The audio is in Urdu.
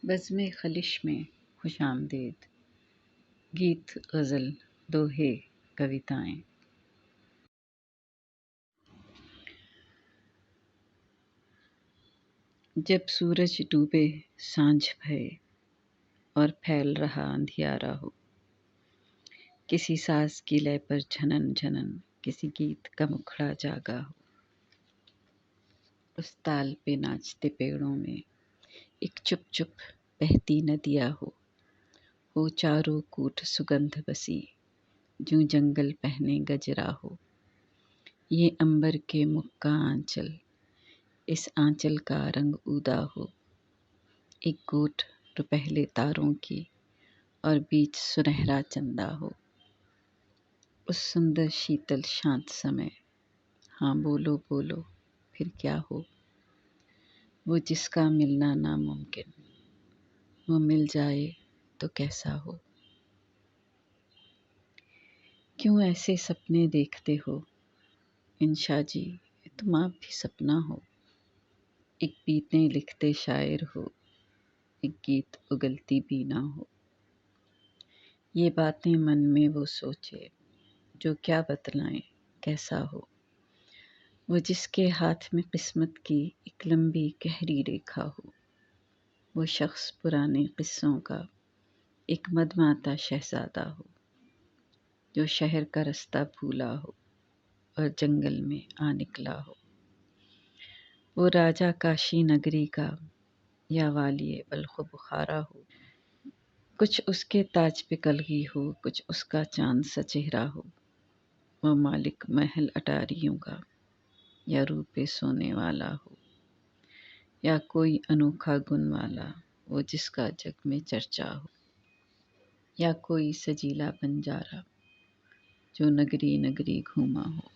بزم خلش میں خوش آمدید، گیت غزل دوہے کویتائیں۔ جب سورج ڈوبے سانجھ بھئے اور پھیل رہا اندھیارا ہو، کسی ساز کی لے پر جھنن جھنن کسی گیت کا مکھڑا جاگا ہو، اس تال پہ ناچتے پیڑوں میں ایک چپ چپ بہتی ندیاں ہو چاروں کوٹ سگندھ بسی، جوں جنگل پہنے گجرا ہو۔ یہ عنبر کے مکھ کا آنچل، اس آنچل کا رنگ اودا ہو، ایک گوٹ روپہلے تاروں کی اور بیچ سنہرا چندا ہو۔ اس سندر شیتل شانت سمے، ہاں بولو بولو پھر کیا ہو، وہ جس کا ملنا ناممکن، وہ مل جائے تو کیسا ہو۔ کیوں ایسے سپنے دیکھتے ہو انشا جی، تم آپ بھی سپنا ہو، ایک بیتیں لکھتے شاعر ہو، ایک گیت اگلتی بینا ہو۔ یہ باتیں من میں وہ سوچے جو کیا بتلائیں کیسا ہو، وہ جس کے ہاتھ میں قسمت کی ایک لمبی گہری ریکھا ہو، وہ شخص پرانے قصوں کا ایک مدماتا شہزادہ ہو، جو شہر کا رستہ بھولا ہو اور جنگل میں آ نکلا ہو، وہ راجا کاشی نگری کا یا والی بلخ و بخارا ہو، کچھ اس کے تاج پہ کلگی ہو، کچھ اس کا چاند سا چہرہ ہو، وہ مالک محل اٹاریوں کا یا روپے سونے والا ہو، یا کوئی انوکھا گن والا وہ جس کا جگ میں چرچا ہو، یا کوئی سجیلا بنجارا جو نگری نگری گھوما ہو۔